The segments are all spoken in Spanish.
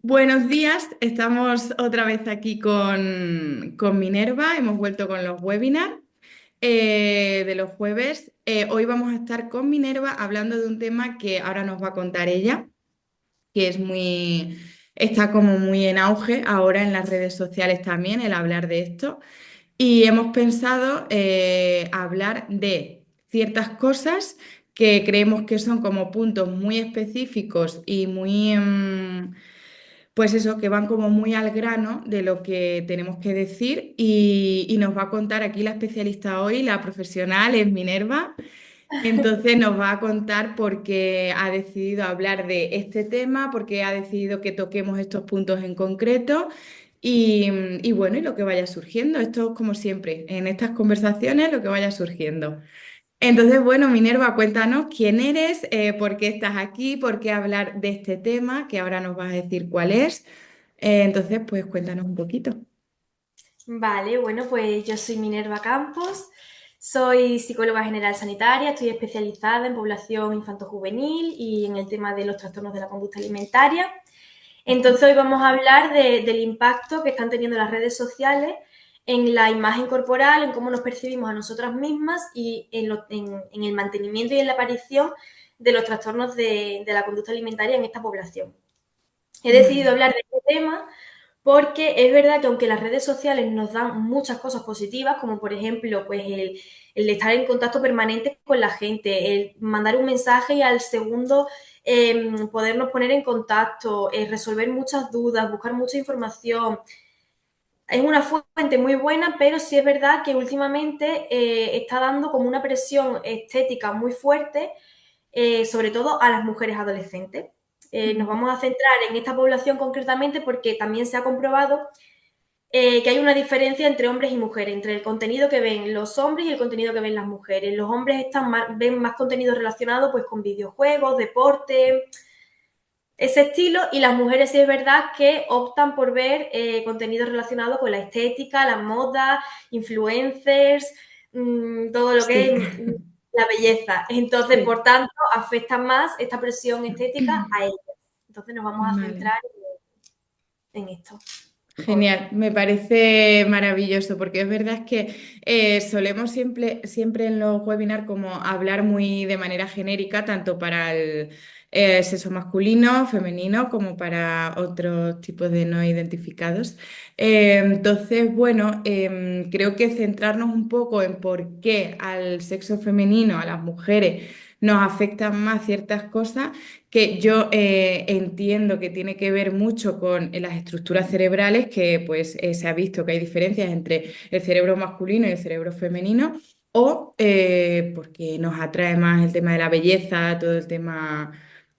Buenos días, estamos otra vez aquí con Minerva, hemos vuelto con los webinars de los jueves. Hoy vamos a estar con Minerva hablando de un tema que ahora nos va a contar ella, que está como muy en auge ahora en las redes sociales también, el hablar de esto. Y hemos pensado hablar de ciertas cosas que creemos que son como puntos muy específicos y pues eso, que van como muy al grano de lo que tenemos que decir y nos va a contar aquí la especialista hoy, la profesional es Minerva. Entonces nos va a contar por qué ha decidido hablar de este tema, por qué ha decidido que toquemos estos puntos en concreto y bueno, y lo que vaya surgiendo. Esto es como siempre, en estas conversaciones lo que vaya surgiendo. Entonces, bueno, Minerva, cuéntanos quién eres, por qué estás aquí, por qué hablar de este tema, que ahora nos vas a decir cuál es. Entonces, pues cuéntanos un poquito. Vale, bueno, pues yo soy Minerva Campos, soy psicóloga general sanitaria, estoy especializada en población infanto-juvenil y en el tema de los trastornos de la conducta alimentaria. Entonces hoy vamos a hablar del impacto que están teniendo las redes sociales en la imagen corporal, en cómo nos percibimos a nosotras mismas y en el mantenimiento y en la aparición de los trastornos de la conducta alimentaria en esta población. He decidido Vale. hablar de este tema porque es verdad que aunque las redes sociales nos dan muchas cosas positivas, como por ejemplo, pues el estar en contacto permanente con la gente, el mandar un mensaje y al segundo podernos poner en contacto, resolver muchas dudas, buscar mucha información, es una fuente muy buena, pero sí es verdad que últimamente está dando como una presión estética muy fuerte, sobre todo a las mujeres adolescentes. Nos vamos a centrar en esta población concretamente porque también se ha comprobado que hay una diferencia entre hombres y mujeres, entre el contenido que ven los hombres y el contenido que ven las mujeres. Los hombres ven más contenido relacionado pues, con videojuegos, deporte, ese estilo, y las mujeres sí es verdad que optan por ver contenido relacionado con la estética, la moda, influencers, todo lo que Sí. es la belleza. Entonces, Sí. por tanto, afecta más esta presión estética a ellas. Entonces nos vamos a Vale. centrar en esto hoy. Genial, me parece maravilloso porque es verdad que solemos siempre en los webinars como hablar muy de manera genérica, tanto para el sexo masculino, femenino, como para otros tipos de no identificados. Entonces, bueno, creo que centrarnos un poco en por qué al sexo femenino, a las mujeres, nos afectan más ciertas cosas que yo entiendo que tiene que ver mucho con las estructuras cerebrales, que pues se ha visto que hay diferencias entre el cerebro masculino y el cerebro femenino, o porque nos atrae más el tema de la belleza, todo el tema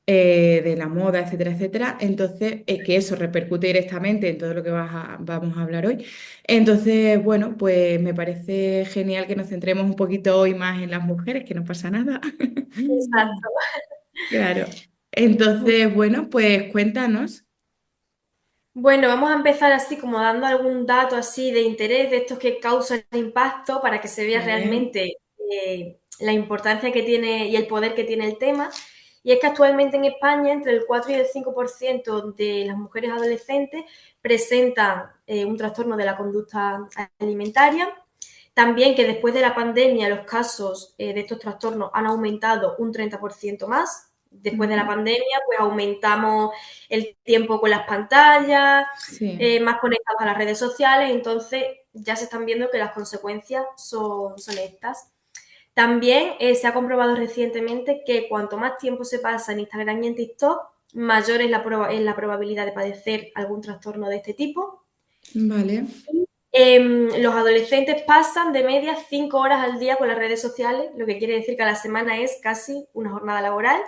de la moda, etcétera, etcétera. Entonces, que eso repercute directamente en todo lo que vamos a hablar hoy. Entonces, bueno, pues me parece genial que nos centremos un poquito hoy más en las mujeres, que no pasa nada. Exacto. Claro. Entonces, bueno, pues cuéntanos. Bueno, vamos a empezar así como dando algún dato así de interés de estos que causan impacto para que se vea Vale. realmente la importancia que tiene y el poder que tiene el tema. Y es que actualmente en España entre el 4 y el 5% de las mujeres adolescentes presentan un trastorno de la conducta alimentaria. También que después de la pandemia los casos de estos trastornos han aumentado un 30% más. Después de la Ujú. pandemia, pues aumentamos el tiempo con las pantallas, Sí, más conectados a las redes sociales, entonces ya se están viendo que las consecuencias son estas. También se ha comprobado recientemente que cuanto más tiempo se pasa en Instagram y en TikTok, mayor es la probabilidad de padecer algún trastorno de este tipo. vale. Los adolescentes pasan de media 5 horas al día con las redes sociales, lo que quiere decir que a la semana es casi una jornada laboral.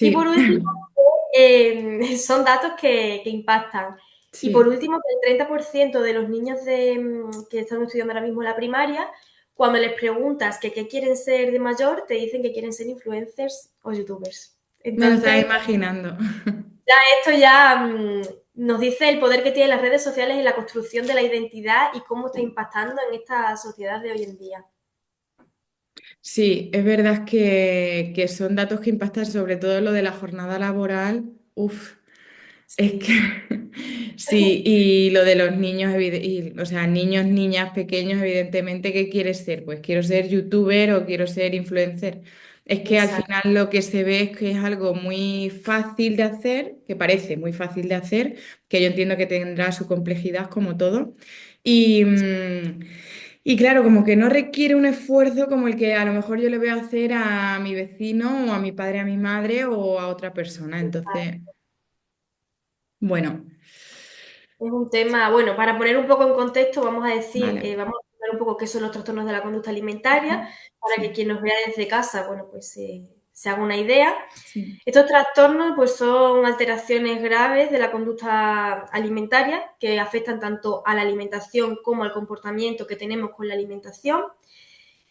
Y por Sí, último, son datos que impactan. Y por sí. último, que el 30% de los niños que están estudiando ahora mismo en la primaria, cuando les preguntas que qué quieren ser de mayor, te dicen que quieren ser influencers o youtubers. Me lo estaba Entonces, imaginando. ya esto ya nos dice el poder que tienen las redes sociales en la construcción de la identidad y cómo está impactando en esta sociedad de hoy en día. Sí, es verdad que son datos que impactan sobre todo lo de la jornada laboral. Uf. Es que sí, y lo de los niños, o sea, niños, niñas pequeños, evidentemente, ¿qué quieres ser? Pues quiero ser youtuber o quiero ser influencer. Es que al Exacto. final lo que se ve es que es algo muy fácil de hacer, que parece muy fácil de hacer, que yo entiendo que tendrá su complejidad como todo. Y, y claro, como que no requiere un esfuerzo como el que a lo mejor yo le voy a hacer a mi vecino o a mi padre, a mi madre o a otra persona. Entonces, bueno, Es un tema, bueno, para poner un poco en contexto, vamos a decir, vale. vamos a explicar un poco qué son los trastornos de la conducta alimentaria, para que Sí, quien nos vea desde casa, bueno, pues se haga una idea. sí. Estos trastornos, pues son alteraciones graves de la conducta alimentaria que afectan tanto a la alimentación como al comportamiento que tenemos con la alimentación,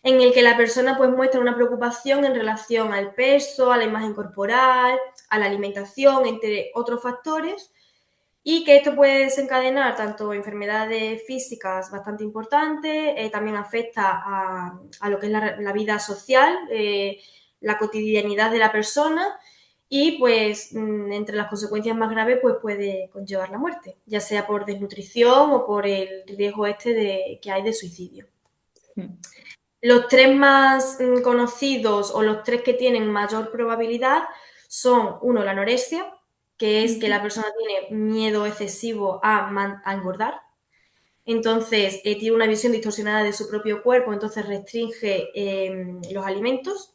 en el que la persona pues muestra una preocupación en relación al peso, a la imagen corporal, a la alimentación, entre otros factores, y que esto puede desencadenar tanto enfermedades físicas bastante importantes, también afecta a lo que es la vida social, la cotidianidad de la persona y pues entre las consecuencias más graves pues puede conllevar la muerte, ya sea por desnutrición o por el riesgo que hay de suicidio. Sí. Los tres más conocidos o los tres que tienen mayor probabilidad son, uno, la anorexia, que es que la Ujú. persona tiene miedo excesivo a engordar. Entonces, tiene una visión distorsionada de su propio cuerpo, entonces restringe los alimentos.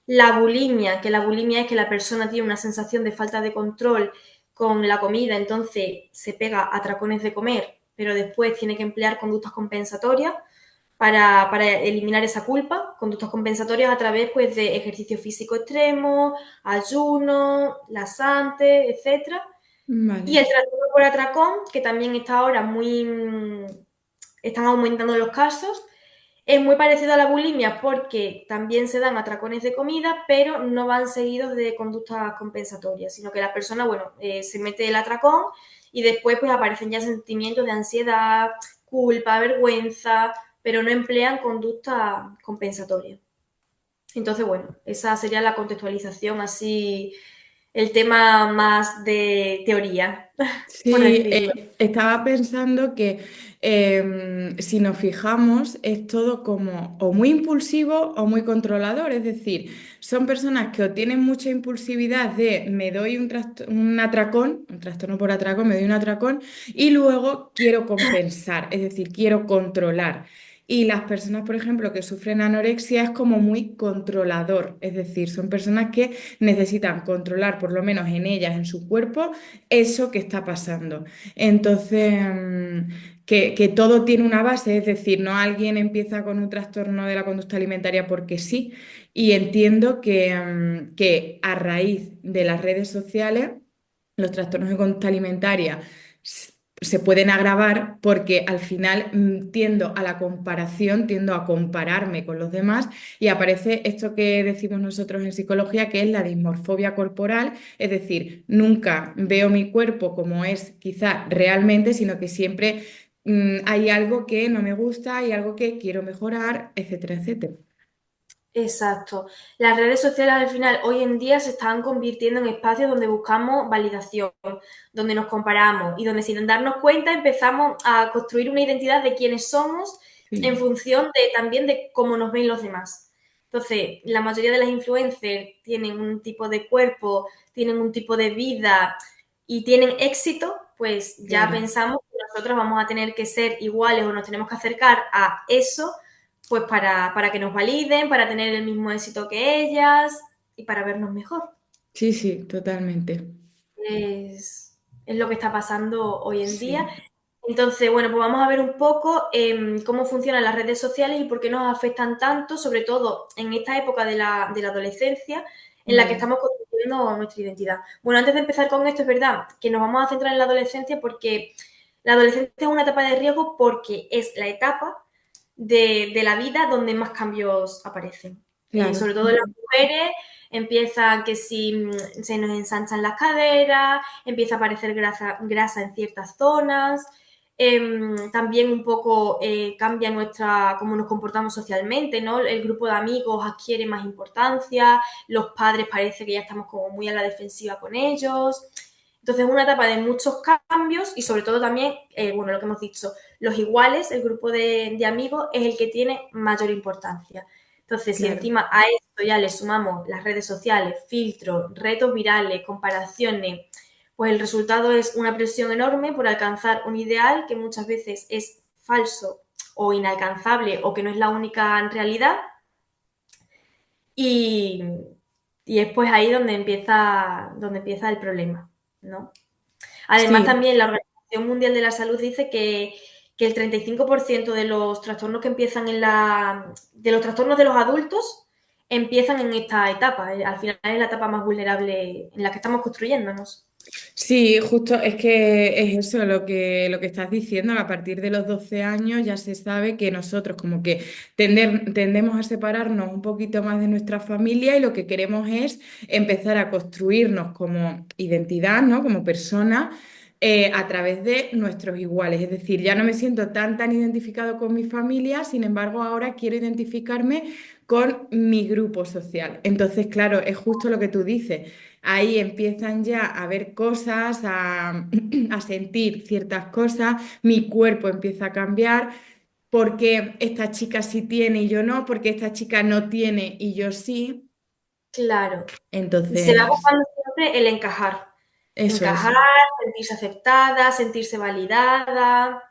La bulimia, que la bulimia es que la persona tiene una sensación de falta de control con la comida, entonces se pega a atracones de comer, pero después tiene que emplear conductas compensatorias para eliminar esa culpa, conductas compensatorias a través pues, de ejercicio físico extremo, ayuno, laxante, etcétera. Y Vale. el trastorno por atracón, que también está ahora están aumentando los casos, es muy parecido a la bulimia porque también se dan atracones de comida, pero no van seguidos de conductas compensatorias, sino que la persona, bueno, se mete el atracón y después pues aparecen ya sentimientos de ansiedad, culpa, vergüenza, pero no emplean conducta compensatoria. Entonces, bueno, esa sería la contextualización así, el tema más de teoría, por Sí, decirlo. estaba pensando que si nos fijamos es todo como o muy impulsivo o muy controlador, es decir, son personas que o tienen mucha impulsividad de me doy un atracón, un trastorno por atracón, me doy un atracón y luego quiero compensar, es decir, quiero controlar. Y las personas, por ejemplo, que sufren anorexia es como muy controlador, es decir, son personas que necesitan controlar, por lo menos en ellas, en su cuerpo, eso que está pasando. Entonces, que todo tiene una base, es decir, no alguien empieza con un trastorno de la conducta alimentaria porque sí. Y entiendo que a raíz de las redes sociales, los trastornos de conducta alimentaria se pueden agravar porque al final tiendo a la comparación, tiendo a compararme con los demás y aparece esto que decimos nosotros en psicología, que es la dismorfobia corporal, es decir, nunca veo mi cuerpo como es quizá realmente, sino que siempre hay algo que no me gusta, hay algo que quiero mejorar, etcétera, etcétera. Exacto. Las redes sociales al final hoy en día se están convirtiendo en espacios donde buscamos validación, donde nos comparamos y donde sin darnos cuenta empezamos a construir una identidad de quiénes somos en Sí, función también de cómo nos ven los demás. Entonces, la mayoría de las influencers tienen un tipo de cuerpo, tienen un tipo de vida y tienen éxito, pues ya claro. pensamos que nosotros vamos a tener que ser iguales o nos tenemos que acercar a eso pues para que nos validen, para tener el mismo éxito que ellas y para vernos mejor. Sí, sí, totalmente. Es lo que está pasando hoy en día. Sí, Entonces, bueno, pues vamos a ver un poco cómo funcionan las redes sociales y por qué nos afectan tanto, sobre todo en esta época de la adolescencia, en la que vale. estamos construyendo nuestra identidad. Bueno, antes de empezar con esto, es verdad que nos vamos a centrar en la adolescencia porque la adolescencia es una etapa de riesgo porque es la etapa de la vida donde más cambios aparecen. Claro. Sobre todo en las mujeres, empieza que si se nos ensanchan las caderas, empieza a aparecer grasa en ciertas zonas, también un poco cambia cómo nos comportamos socialmente, ¿no? El grupo de amigos adquiere más importancia, los padres parece que ya estamos como muy a la defensiva con ellos. Entonces es una etapa de muchos cambios y sobre todo también, bueno, lo que hemos dicho, los iguales, el grupo de amigos es el que tiene mayor importancia. Entonces, si Claro. encima a esto ya le sumamos las redes sociales, filtros, retos virales, comparaciones, pues el resultado es una presión enorme por alcanzar un ideal que muchas veces es falso o inalcanzable o que no es la única realidad. Y, y es pues ahí donde empieza el problema, ¿no? Además, Sí. también la Organización Mundial de la Salud dice que el 35% de los trastornos que empiezan de los trastornos de los adultos empiezan en esta etapa. Al final es la etapa más vulnerable en la que estamos construyéndonos. Sí, justo es que es eso lo que estás diciendo, que a partir de los 12 años ya se sabe que nosotros como que tendemos a separarnos un poquito más de nuestra familia y lo que queremos es empezar a construirnos como identidad, ¿no? Como persona a través de nuestros iguales. Es decir, ya no me siento tan identificado con mi familia, sin embargo ahora quiero identificarme con mi grupo social. Entonces, claro, es justo lo que tú dices. Ahí empiezan ya a ver cosas, a sentir ciertas cosas, mi cuerpo empieza a cambiar, porque esta chica sí tiene y yo no, porque esta chica no tiene y yo sí. Claro. Y se va Entonces, buscando siempre el encajar. eso Encajar, es, sentirse aceptada, sentirse validada.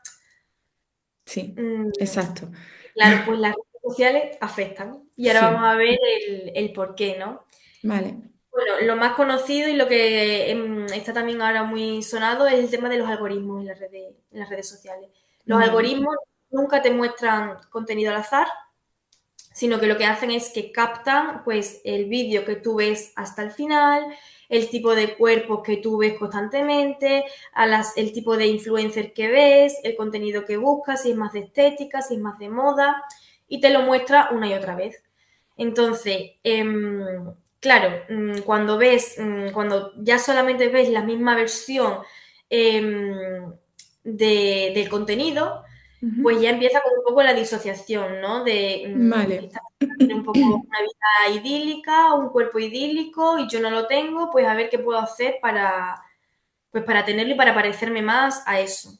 sí, Mm, exacto. claro, pues las redes sociales afectan. Y ahora vamos Sí, a ver el por qué, ¿no? vale. Bueno, lo más conocido y lo que está también ahora muy sonado es el tema de los algoritmos en las redes sociales. Los Vale. algoritmos nunca te muestran contenido al azar, sino que lo que hacen es que captan pues el vídeo que tú ves hasta el final, el tipo de cuerpos que tú ves constantemente, el tipo de influencer que ves, el contenido que buscas, si es más de estética, si es más de moda, y te lo muestra una y otra vez. Entonces, claro, cuando ya solamente ves la misma versión del contenido, pues Ujú. ya empieza como un poco la disociación, ¿no? De Vale. esta persona tiene un poco una vida idílica, un cuerpo idílico y yo no lo tengo, pues a ver qué puedo hacer pues para tenerlo y para parecerme más a eso.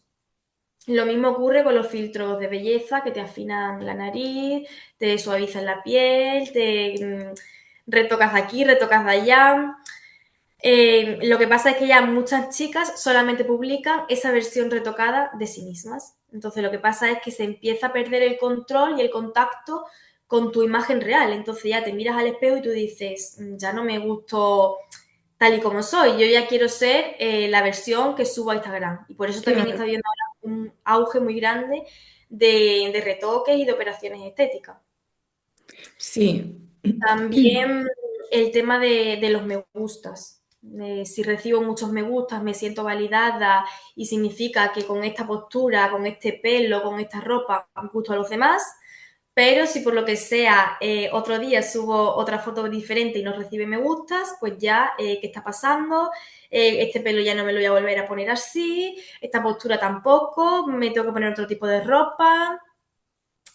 Lo mismo ocurre con los filtros de belleza que te afinan la nariz, te suavizan la piel, te retocas de aquí, retocas de allá. Lo que pasa es que ya muchas chicas solamente publican esa versión retocada de sí mismas. Entonces lo que pasa es que se empieza a perder el control y el contacto con tu imagen real. Entonces ya te miras al espejo y tú dices, ya no me gusto tal y como soy, yo ya quiero ser la versión que subo a Instagram. Y por eso también está Claro. habiendo ahora un auge muy grande de retoques y de operaciones estéticas. Sí. También el tema de los me gustas. Si recibo muchos me gustas, me siento validada y significa que con esta postura, con este pelo, con esta ropa, gusto a los demás. Pero si por lo que sea otro día subo otra foto diferente y no recibe me gustas, pues ya, ¿qué está pasando? Este pelo ya no me lo voy a volver a poner así, esta postura tampoco, me tengo que poner otro tipo de ropa.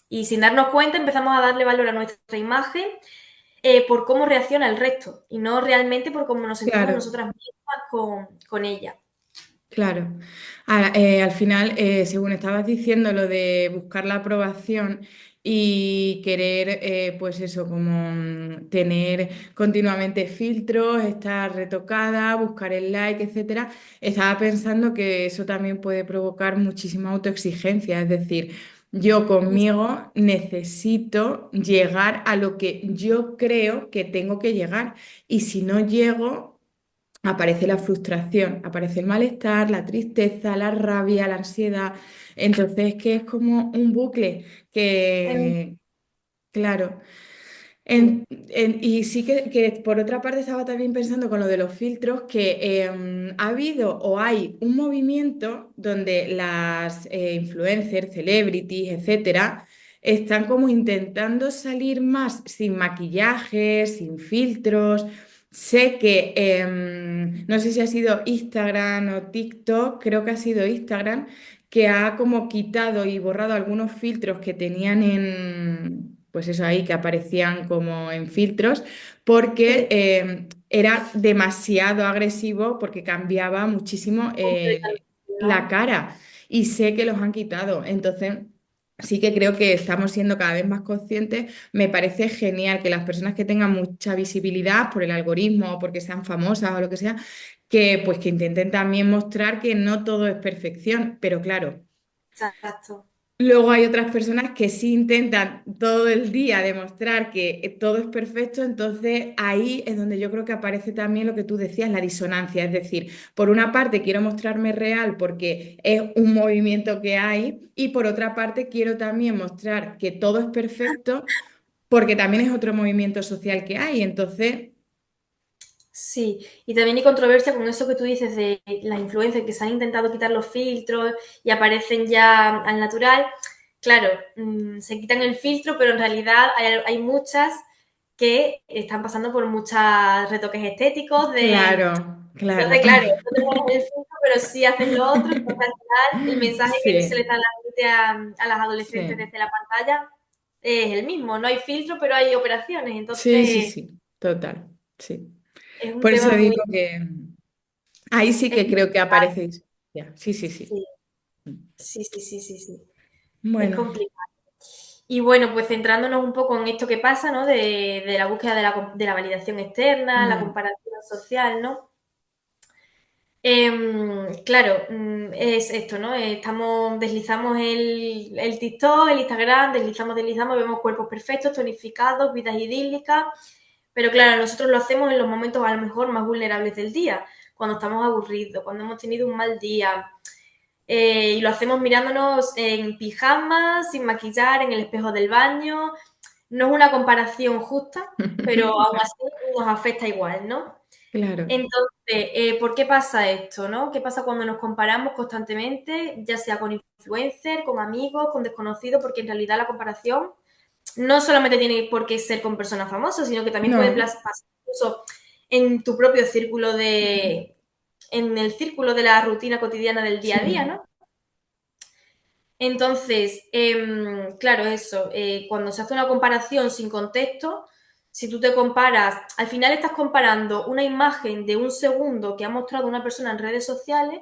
Y sin darnos cuenta empezamos a darle valor a nuestra imagen por cómo reacciona el resto y no realmente por cómo nos sentimos Claro. nosotras mismas con ella. Claro. Al final, según estabas diciendo, lo de buscar la aprobación y querer, pues eso, como tener continuamente filtros, estar retocada, buscar el like, etcétera, estaba pensando que eso también puede provocar muchísima autoexigencia. Es decir, yo conmigo necesito llegar a lo que yo creo que tengo que llegar y si no llego aparece la frustración, aparece el malestar, la tristeza, la rabia, la ansiedad. Entonces, que es como un bucle que, claro. Y sí que por otra parte estaba también pensando con lo de los filtros que ha habido o hay un movimiento donde las influencers, celebrities, etcétera, están como intentando salir más sin maquillaje, sin filtros. Sé que no sé si ha sido Instagram o TikTok, creo que ha sido Instagram, que ha como quitado y borrado algunos filtros que tenían pues eso ahí, que aparecían como en filtros, porque Sí, era demasiado agresivo porque cambiaba muchísimo completamente, la ¿no? cara y sé que los han quitado. Entonces, sí que creo que estamos siendo cada vez más conscientes. Me parece genial que las personas que tengan mucha visibilidad por el algoritmo o porque sean famosas o lo que sea, que pues que intenten también mostrar que no todo es perfección, pero claro. Exacto. Luego hay otras personas que sí intentan todo el día demostrar que todo es perfecto, entonces ahí es donde yo creo que aparece también lo que tú decías, la disonancia. Es decir, por una parte quiero mostrarme real porque es un movimiento que hay y por otra parte quiero también mostrar que todo es perfecto porque también es otro movimiento social que hay. Entonces, Sí, y también hay controversia con eso que tú dices de las influencers que se han intentado quitar los filtros y aparecen ya al natural. Claro, se quitan el filtro, pero en realidad hay muchas que están pasando por muchos retoques estéticos. claro, claro. Entonces, claro, no tenemos el filtro, pero sí hacen lo otro. Entonces, al final, el mensaje que se le Sí, está dando a las adolescentes sí, desde la pantalla es el mismo. No hay filtro, pero hay operaciones. sí, sí, Entonces, sí, total, sí. es un Por eso tema muy... digo que ahí sí Es que creo que complicado. aparece disonancia. Sí, sí, sí. Sí, sí, sí, sí, sí, sí. Es Bueno, complicado. Y bueno, pues centrándonos un poco en esto que pasa, ¿no? De la búsqueda de la validación externa, la mm, comparación social, ¿no? Claro, es esto, ¿no? Deslizamos el TikTok, el Instagram, deslizamos, vemos cuerpos perfectos, tonificados, vidas idílicas, pero claro, nosotros lo hacemos en los momentos a lo mejor más vulnerables del día, cuando estamos aburridos, cuando hemos tenido un mal día, y lo hacemos mirándonos en pijama, sin maquillar, en el espejo del baño. No es una comparación justa, pero aún así nos afecta igual, ¿no? claro, Entonces, ¿por qué pasa esto, no? ¿Qué pasa cuando nos comparamos constantemente, ya sea con influencers, con amigos, con desconocidos? Porque en realidad la comparación no solamente tiene por qué ser con personas famosas, sino que también puede no, pasar incluso en tu propio círculo mm, en el círculo de la rutina cotidiana del día a día, sí, ¿no? Entonces, claro, eso, cuando se hace una comparación sin contexto, si tú te comparas, al final estás comparando una imagen de un segundo que ha mostrado una persona en redes sociales,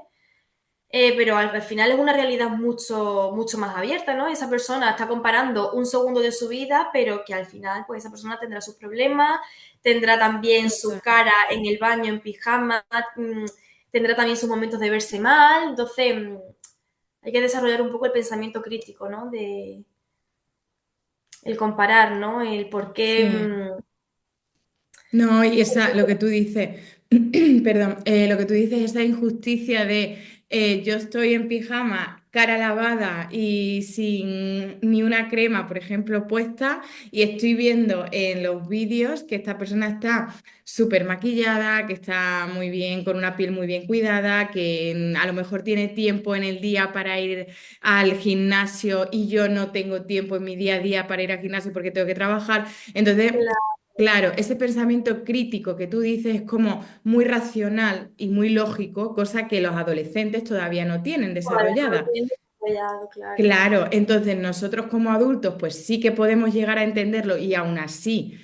pero al final es una realidad mucho, mucho más abierta, ¿no? Esa persona está comparando un segundo de su vida, pero que al final, pues esa persona tendrá sus problemas, tendrá también su total, cara en el baño en pijama, tendrá también sus momentos de verse mal, entonces hay que desarrollar un poco el pensamiento crítico, ¿no? De el comparar, ¿no? El por qué. sí. No, y esa, lo que tú dices, perdón, lo que tú dices, esa injusticia de yo estoy en pijama, cara lavada y sin ni una crema, por ejemplo, puesta, y estoy viendo en los vídeos que esta persona está súper maquillada, que está muy bien, con una piel muy bien cuidada, que a lo mejor tiene tiempo en el día para ir al gimnasio y yo no tengo tiempo en mi día a día para ir al gimnasio porque tengo que trabajar. Entonces, claro, ese pensamiento crítico que tú dices es como muy racional y muy lógico, cosa que los adolescentes todavía no tienen Todavía no lo desarrollada. tienen desarrollado, claro. Claro, entonces nosotros como adultos pues sí que podemos llegar a entenderlo y aún así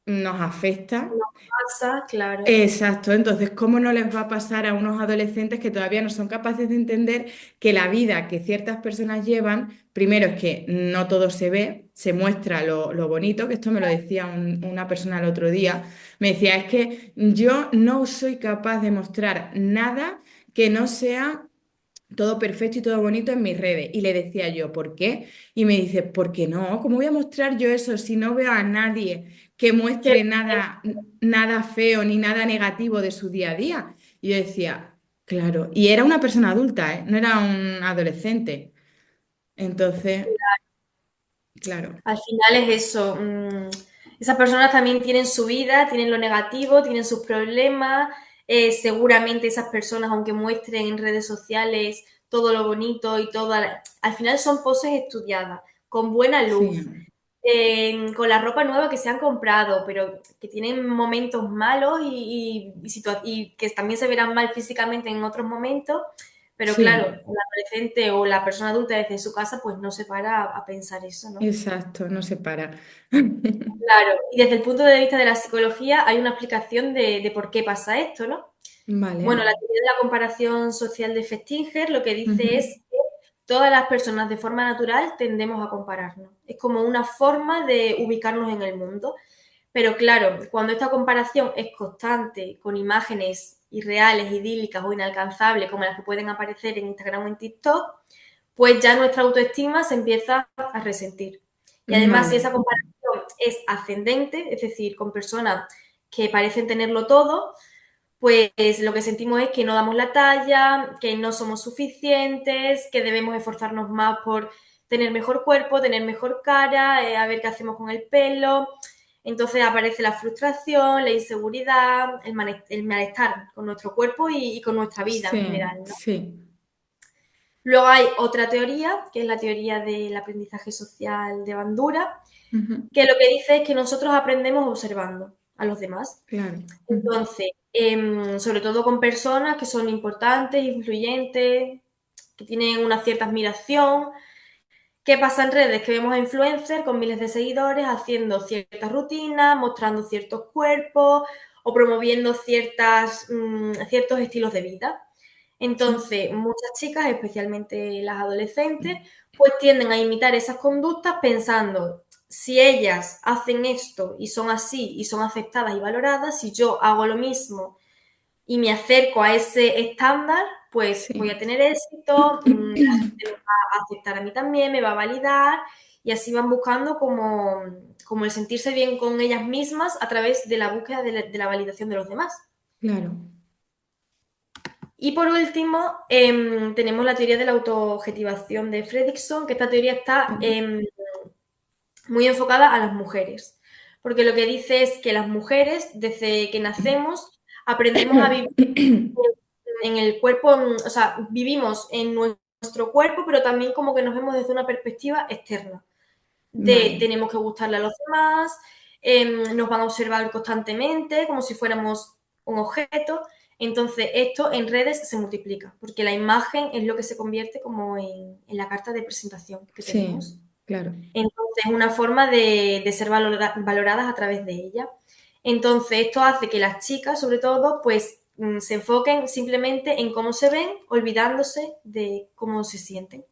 nos afecta. No pasa, claro. Exacto, entonces, ¿cómo no les va a pasar a unos adolescentes que todavía no son capaces de entender que la vida que ciertas personas llevan, primero es que no todo se ve, se muestra lo bonito, que esto me lo decía una persona el otro día, me decía, es que yo no soy capaz de mostrar nada que no sea todo perfecto y todo bonito en mis redes. Y le decía yo, ¿por qué? Y me dice, ¿por qué no? ¿Cómo voy a mostrar yo eso si no veo a nadie que Que muestre nada feo ni nada negativo de su día a día? Y yo decía, claro, y era una persona adulta, ¿eh? No era un adolescente. Entonces, claro, al final es eso. Esas personas también tienen su vida, tienen lo negativo, tienen sus problemas. Seguramente esas personas, aunque muestren en redes sociales todo lo bonito y todo, al final son poses estudiadas, con buena luz, sí, con la ropa nueva que se han comprado, pero que tienen momentos malos y que también se verán mal físicamente en otros momentos, Pero claro, Sí, el adolescente o la persona adulta desde su casa, pues no se para a pensar eso, ¿no? exacto, no se para. Claro, y desde el punto de vista de la psicología hay una explicación de por qué pasa esto, ¿no? Bueno, Vale. la teoría de la comparación social de Festinger lo que dice Ujú. es que todas las personas de forma natural tendemos a compararnos. Es como una forma de ubicarnos en el mundo. Pero claro, cuando esta comparación es constante, con imágenes irreales, idílicas o inalcanzables, como las que pueden aparecer en Instagram o en TikTok, pues ya nuestra autoestima se empieza a resentir. Y además, si Vale, esa comparación es ascendente, es decir, con personas que parecen tenerlo todo, pues lo que sentimos es que no damos la talla, que no somos suficientes, que debemos esforzarnos más por tener mejor cuerpo, tener mejor cara, a ver qué hacemos con el pelo. Entonces aparece la frustración, la inseguridad, el malestar con nuestro cuerpo y con nuestra vida en sí, general, ¿no? sí. Luego hay otra teoría, que es la teoría del aprendizaje social de Bandura, Ujú. que lo que dice es que nosotros aprendemos observando a los demás. Claro. Ujú. Entonces, sobre todo con personas que son importantes, influyentes, que tienen una cierta admiración. ¿Qué pasa en redes? Que vemos a influencers con miles de seguidores haciendo ciertas rutinas, mostrando ciertos cuerpos o promoviendo ciertos estilos de vida. Sí, Entonces, muchas chicas, especialmente las adolescentes, pues tienden a imitar esas conductas pensando, si ellas hacen esto y son así y son aceptadas y valoradas, si yo hago lo mismo y me acerco a ese estándar, pues voy sí. a tener éxito, la gente me va a aceptar a mí también, me va a validar y así van buscando como el sentirse bien con ellas mismas a través de la búsqueda de la validación de los demás. Claro. Y por último, tenemos la teoría de la autoobjetivación de Fredrickson, que esta teoría está Sí. muy enfocada a las mujeres, porque lo que dice es que las mujeres, desde que nacemos, aprendemos a vivir en el cuerpo, o sea, vivimos en nuestro cuerpo, pero también como que nos vemos desde una perspectiva externa, de Vale, tenemos que gustarle a los demás, nos van a observar constantemente como si fuéramos un objeto. Entonces, esto en redes se multiplica, porque la imagen es lo que se convierte como en la carta de presentación que sí, tenemos. claro. Entonces, es una forma de ser valoradas a través de ella. Entonces, esto hace que las chicas, sobre todo, pues se enfoquen simplemente en cómo se ven, olvidándose de cómo se sienten.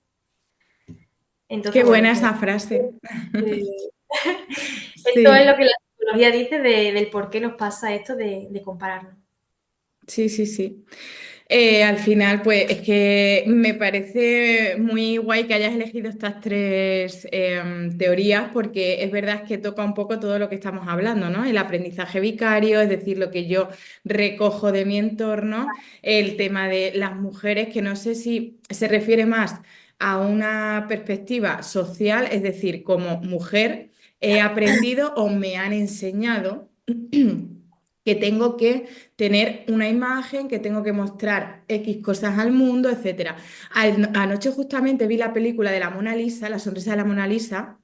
Qué Entonces, buena bueno, pues esa frase. eh, esto es lo Sí, que la psicología dice del por qué nos pasa esto de compararnos. sí, sí, sí. Al final, pues es que me parece muy guay que hayas elegido estas tres teorías porque es verdad que toca un poco todo lo que estamos hablando, ¿no? El aprendizaje vicario, es decir, lo que yo recojo de mi entorno, el tema de las mujeres, que no sé si se refiere más a una perspectiva social, es decir, como mujer he aprendido o me han enseñado que tengo que tener una imagen, que tengo que mostrar X cosas al mundo, etcétera. Anoche justamente vi la película de la Mona Lisa, La sonrisa de la Mona Lisa,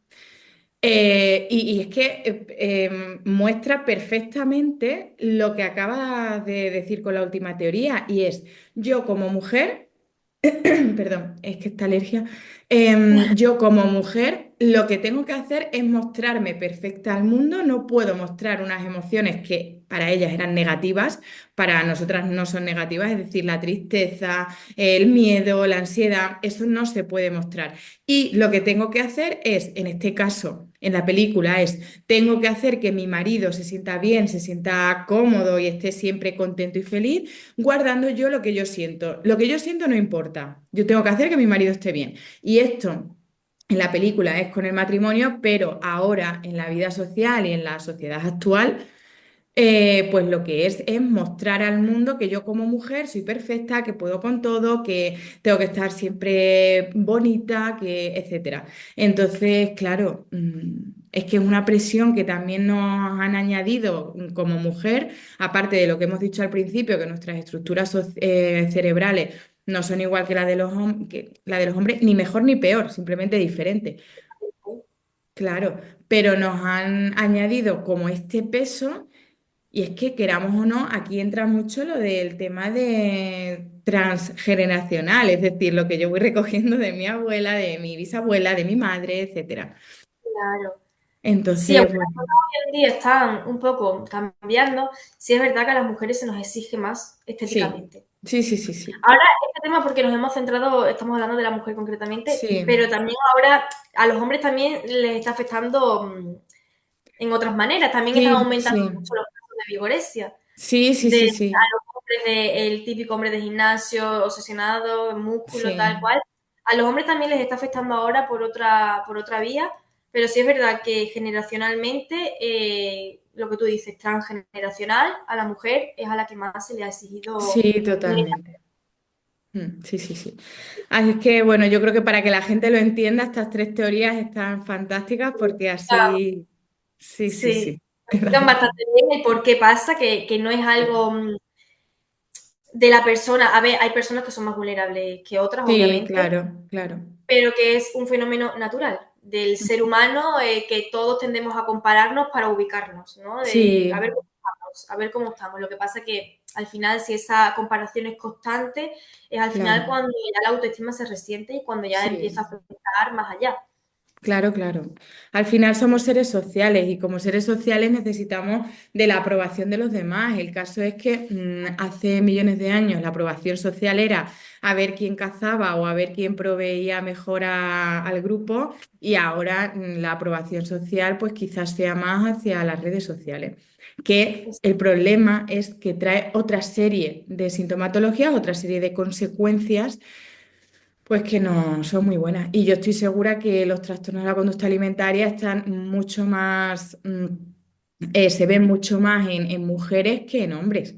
y es que muestra perfectamente lo que acaba de decir con la última teoría, y es yo como mujer. Perdón, es que esta alergia. Yo como mujer lo que tengo que hacer es mostrarme perfecta al mundo. No puedo mostrar unas emociones que para ellas eran negativas, para nosotras no son negativas, es decir, la tristeza, el miedo, la ansiedad, eso no se puede mostrar. Y lo que tengo que hacer es, en este caso, en la película, es, tengo que hacer que mi marido se sienta bien, se sienta cómodo y esté siempre contento y feliz guardando yo lo que yo siento. Lo que yo siento no importa. Yo tengo que hacer que mi marido esté bien. Y esto en la película es con el matrimonio, pero ahora en la vida social y en la sociedad actual, pues lo que es mostrar al mundo que yo como mujer soy perfecta, que puedo con todo, que tengo que estar siempre bonita, que etcétera. Entonces, claro, es que es una presión que también nos han añadido como mujer, aparte de lo que hemos dicho al principio, que nuestras estructuras cerebrales no son igual que que la de los hombres, ni mejor ni peor, simplemente diferente. Claro, pero nos han añadido como este peso. Y es que queramos o no, aquí entra mucho lo del tema de transgeneracional, es decir, lo que yo voy recogiendo de mi abuela, de mi bisabuela, de mi madre, etcétera. Claro. Sí, Entonces, aunque bueno, las cosas hoy en día están un poco cambiando, sí es verdad que a las mujeres se nos exige más sí, estéticamente. sí, sí, sí, sí, Ahora, este tema porque nos hemos centrado, estamos hablando de la mujer concretamente, sí, pero también ahora a los hombres también les está afectando en otras maneras. También están sí, aumentando sí, mucho los casos de vigorexia, sí, sí, de sí, a sí, los hombres de, el típico hombre de gimnasio, obsesionado, músculo, tal sí. cual. A los hombres también les está afectando ahora por otra vía, pero sí es verdad que generacionalmente, lo que tú dices, transgeneracional, a la mujer es a la que más se le ha exigido. Sí, totalmente. Sí, sí, sí. Así es que, bueno, yo creo que para que la gente lo entienda, estas tres teorías están fantásticas porque así, sí, sí, Sí, sí. explican bastante bien el por qué pasa, que no es algo de la persona. A ver, hay personas que son más vulnerables que otras, Sí, obviamente, claro, claro. pero que es un fenómeno natural del ser humano, que todos tendemos a compararnos para ubicarnos, ¿no? De a ver Sí, cómo estamos, a ver cómo estamos. Lo que pasa que al final, si esa comparación es constante, es al final claro. cuando ya la autoestima se resiente y cuando ya empieza a Sí. afectar más allá. Claro, claro. Al final somos seres sociales y como seres sociales necesitamos de la aprobación de los demás. El caso es que hace millones de años la aprobación social era a ver quién cazaba o a ver quién proveía mejor al grupo y ahora la aprobación social pues quizás sea más hacia las redes sociales. Que el problema es que trae otra serie de sintomatologías, otra serie de consecuencias pues que no son muy buenas. Y yo estoy segura que los trastornos de la conducta alimentaria están mucho más, se ven mucho más en mujeres que en hombres.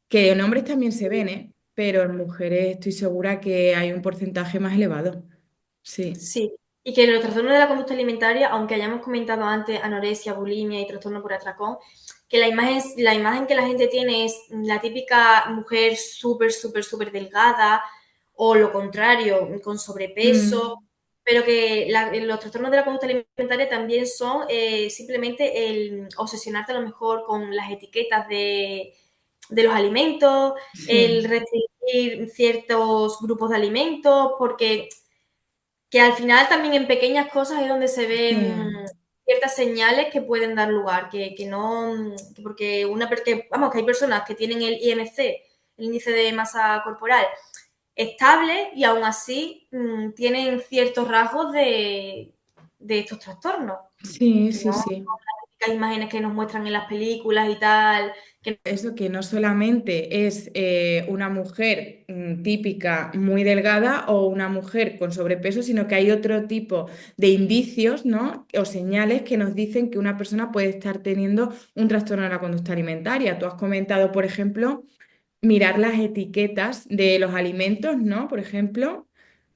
Que en hombres también se ven, ¿eh? Pero en mujeres estoy segura que hay un porcentaje más elevado. Sí. Sí, y que los trastornos de la conducta alimentaria, aunque hayamos comentado antes anorexia, bulimia y trastorno por atracón, que la imagen que la gente tiene es la típica mujer súper, súper, súper delgada o lo contrario, con sobrepeso, Mm, pero que los trastornos de la conducta alimentaria también son simplemente el obsesionarte a lo mejor con las etiquetas de los alimentos, el sí, restringir ciertos grupos de alimentos, porque que al final también en pequeñas cosas es donde se ven sí, ciertas señales que pueden dar lugar, que no, que porque vamos, que hay personas que tienen el IMC, el índice de masa corporal, estable y aún así tienen ciertos rasgos de estos trastornos. sí, sí, No sí. hay imágenes que nos muestran en las películas y tal, que Eso que no solamente es una mujer típica muy delgada o una mujer con sobrepeso, sino que hay otro tipo de indicios, ¿no? O señales que nos dicen que una persona puede estar teniendo un trastorno de la conducta alimentaria. Tú has comentado, por ejemplo, mirar las etiquetas de los alimentos, ¿no? Por ejemplo,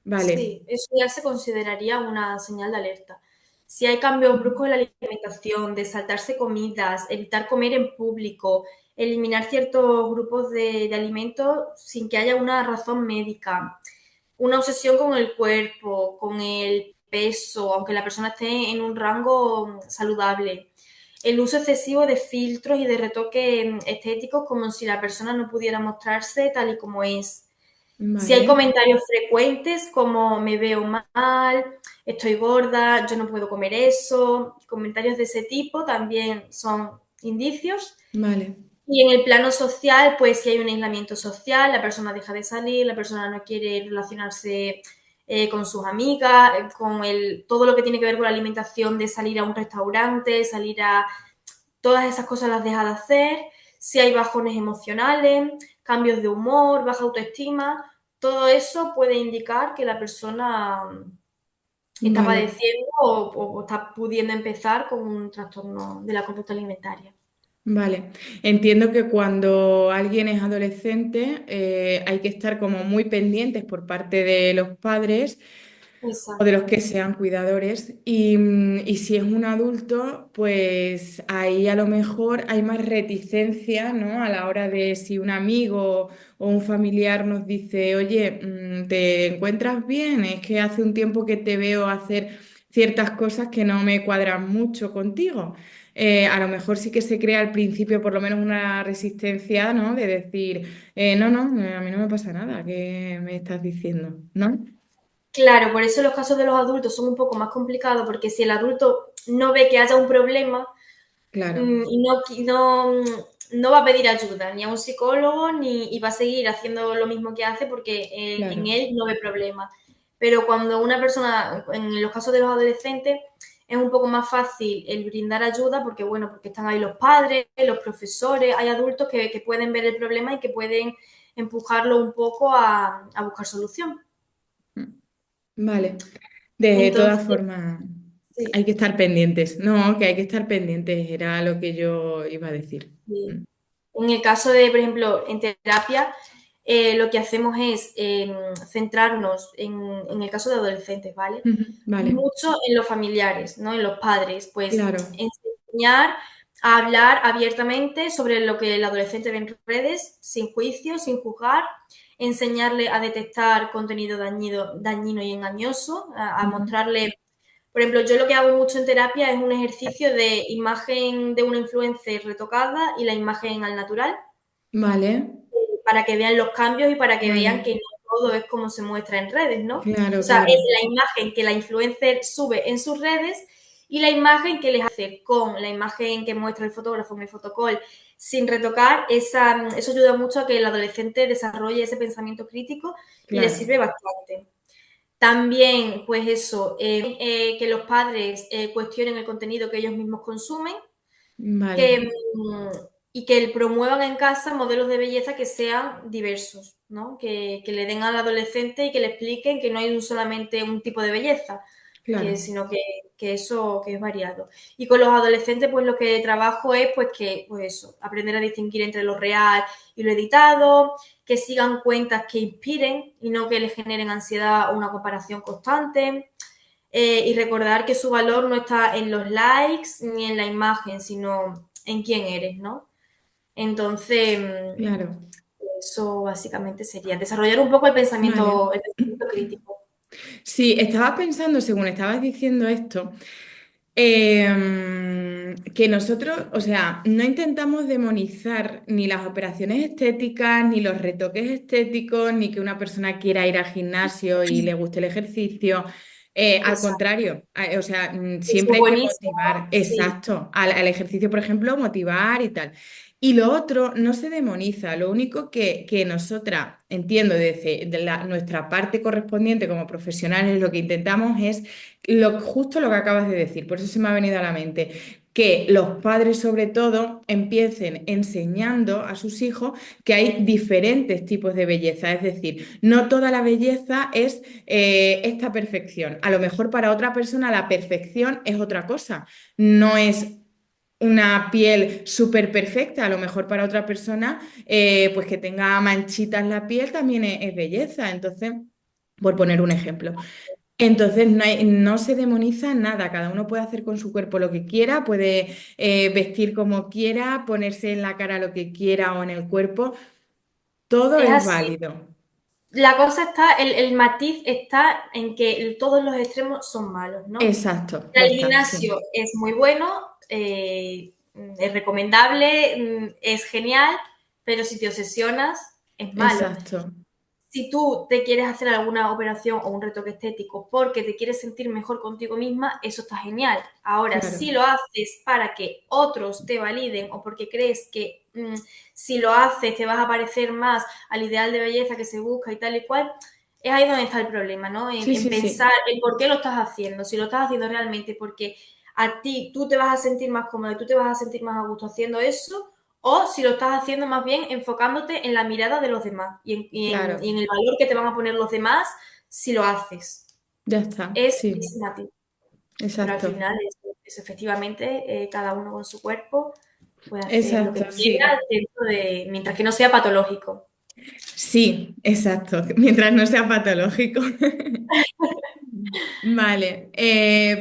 vale. sí, eso ya se consideraría una señal de alerta. Si hay cambios bruscos en la alimentación, de saltarse comidas, evitar comer en público, eliminar ciertos grupos de alimentos sin que haya una razón médica, una obsesión con el cuerpo, con el peso, aunque la persona esté en un rango saludable, el uso excesivo de filtros y de retoques estéticos como si la persona no pudiera mostrarse tal y como es. Si hay Vale, comentarios frecuentes como me veo mal, estoy gorda, yo no puedo comer eso, comentarios de ese tipo también son indicios. vale, Y en el plano social, pues si hay un aislamiento social, la persona deja de salir, la persona no quiere relacionarse con sus amigas, todo lo que tiene que ver con la alimentación, de salir a un restaurante, salir a todas esas cosas las deja de hacer, si hay bajones emocionales, cambios de humor, baja autoestima, todo eso puede indicar que la persona está vale. padeciendo o está pudiendo empezar con un trastorno de la conducta alimentaria. Vale, entiendo que cuando alguien es adolescente hay que estar como muy pendientes por parte de los padres o de los Exacto. que sean cuidadores y si es un adulto, pues ahí a lo mejor hay más reticencia, ¿no? A la hora de si un amigo o un familiar nos dice, oye, ¿te encuentras bien? Es que hace un tiempo que te veo hacer ciertas cosas que no me cuadran mucho contigo. a lo mejor sí que se crea al principio por lo menos una resistencia, ¿no? De decir, no, no, a mí no me pasa nada, ¿qué me estás diciendo? ¿No? Claro, por eso los casos de los adultos son un poco más complicados, porque si el adulto no ve que haya un problema, Claro, y no va a pedir ayuda ni a un psicólogo ni y va a seguir haciendo lo mismo que hace porque en claro, él no ve problema. Pero cuando una persona, en los casos de los adolescentes, es un poco más fácil el brindar ayuda porque, bueno, porque están ahí los padres, los profesores, hay adultos que pueden ver el problema y que pueden empujarlo un poco a buscar solución. vale. De todas Entonces, formas, sí, hay que estar pendientes. No, que hay que estar pendientes, era lo que yo iba a decir. sí. Mm. En el caso de, por ejemplo, en terapia, lo que hacemos es centrarnos en el caso de adolescentes, ¿vale? Ujú, vale, Mucho en los familiares, ¿no? En los padres, pues claro, enseñar a hablar abiertamente sobre lo que el adolescente ve en redes, sin juicio, sin juzgar, enseñarle a detectar contenido dañino y engañoso, a ujú, mostrarle, por ejemplo, yo lo que hago mucho en terapia es un ejercicio de imagen de una influencer retocada y la imagen al natural, vale, para que vean los cambios y para que vean vale, que no todo es como se muestra en redes, ¿no? O claro, sea, es claro, la imagen que la influencer sube en sus redes y la imagen que les hace con la imagen que muestra el fotógrafo en el fotocall sin retocar, eso ayuda mucho a que el adolescente desarrolle ese pensamiento crítico y le claro, sirve bastante. También, pues eso, que los padres cuestionen el contenido que ellos mismos consumen, vale, que, y que promuevan en casa modelos de belleza que sean diversos, ¿no? Que le den al adolescente y que le expliquen que no hay solamente un tipo de belleza, claro, sino que eso que es variado. Y con los adolescentes, pues lo que trabajo es pues que, pues eso, aprender a distinguir entre lo real y lo editado, que sigan cuentas que inspiren y no que les generen ansiedad o una comparación constante. Y recordar que su valor no está en los likes ni en la imagen, sino en quién eres, ¿no? Entonces, claro, eso básicamente sería desarrollar un poco vale. el pensamiento crítico. Sí, estaba pensando, según estabas diciendo esto, que nosotros, o sea, no intentamos demonizar ni las operaciones estéticas, ni los retoques estéticos, ni que una persona quiera ir al gimnasio y le guste el ejercicio. Al Exacto. contrario, o sea, Eso es siempre hay que buenísimo. motivar, Sí, exacto, al ejercicio, por ejemplo, motivar y tal. Y lo otro no se demoniza, lo único que nosotras, entiendo desde nuestra parte correspondiente como profesionales, lo que intentamos es justo lo que acabas de decir, por eso se me ha venido a la mente, que los padres sobre todo empiecen enseñando a sus hijos que hay diferentes tipos de belleza, es decir, no toda la belleza es esta perfección. A lo mejor para otra persona la perfección es otra cosa, no es una piel súper perfecta, a lo mejor para otra persona, pues que tenga manchitas la piel también es belleza. Entonces, por poner un ejemplo. Entonces, no se demoniza nada, cada uno puede hacer con su cuerpo lo que quiera, puede vestir como quiera, ponerse en la cara lo que quiera o en el cuerpo, todo es es así. válido. La cosa está, el matiz está en que todos los extremos son malos, ¿no? Exacto, ya El está, sí. gimnasio es muy bueno, es recomendable, es genial, pero si te obsesionas, es malo. Exacto, Si tú te quieres hacer alguna operación o un retoque estético porque te quieres sentir mejor contigo misma, eso está genial. Ahora, claro, si lo haces para que otros te validen o porque crees que si lo haces te vas a parecer más al ideal de belleza que se busca y tal y cual, es ahí donde está el problema, ¿no? sí, En sí, pensar sí, en por qué lo estás haciendo, si lo estás haciendo realmente porque a ti tú te vas a sentir más cómodo y tú te vas a sentir más a gusto haciendo eso, o si lo estás haciendo más bien enfocándote en la mirada de los demás y claro, en el valor que te van a poner los demás si lo haces. ya está, Es sí, ese matiz. Pero al exacto, final es efectivamente cada uno con su cuerpo puede hacer lo que exacto, quiera sí. dentro de, mientras que no sea patológico. Sí, exacto, mientras no sea patológico. Vale,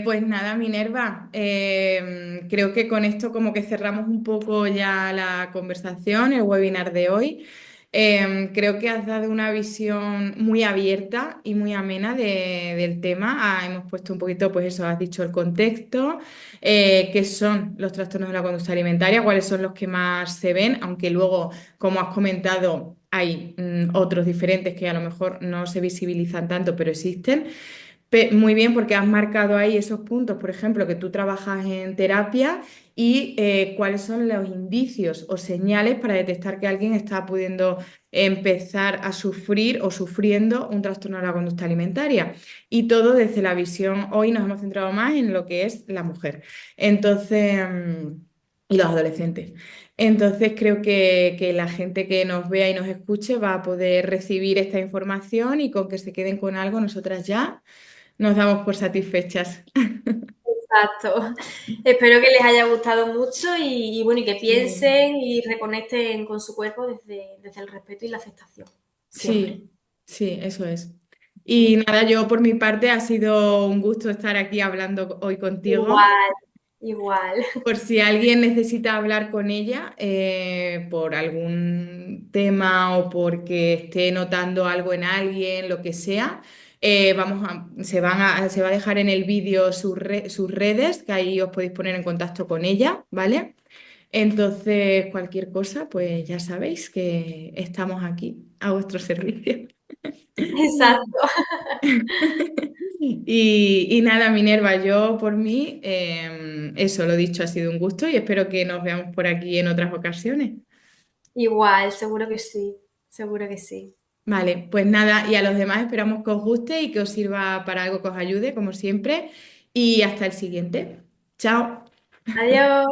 pues nada, Minerva, creo que con esto como que cerramos un poco ya la conversación, el webinar de hoy. Creo que has dado una visión muy abierta y muy amena del tema. Hemos puesto un poquito, pues eso, has dicho el contexto, qué son los trastornos de la conducta alimentaria, cuáles son los que más se ven, aunque luego, como has comentado, hay otros diferentes que a lo mejor no se visibilizan tanto, pero existen. Muy bien, porque has marcado ahí esos puntos, por ejemplo, que tú trabajas en terapia y cuáles son los indicios o señales para detectar que alguien está pudiendo empezar a sufrir o sufriendo un trastorno de la conducta alimentaria. Y todo desde la visión, hoy nos hemos centrado más en lo que es la mujer. Entonces, y los adolescentes. Entonces, creo que la gente que nos vea y nos escuche va a poder recibir esta información y con que se queden con algo, nosotras ya nos damos por satisfechas. Exacto. Espero que les haya gustado mucho y bueno, y que Sí, piensen y reconecten con su cuerpo desde el respeto y la aceptación. Siempre. sí, sí, eso es. Y nada, yo por mi parte ha sido un gusto estar aquí hablando hoy contigo. Igual, igual. Por si alguien necesita hablar con ella por algún tema o porque esté notando algo en alguien, lo que sea, se va a dejar en el vídeo sus redes, que ahí os podéis poner en contacto con ella, ¿vale? Entonces, cualquier cosa, pues ya sabéis que estamos aquí a vuestro servicio. Exacto. Y nada, Minerva, yo por mí, eso lo dicho, ha sido un gusto y espero que nos veamos por aquí en otras ocasiones. Igual, seguro que sí. Seguro que sí. Vale, pues nada, y a los demás esperamos que os guste y que os sirva para algo que os ayude, como siempre. Y hasta el siguiente. Chao. Adiós.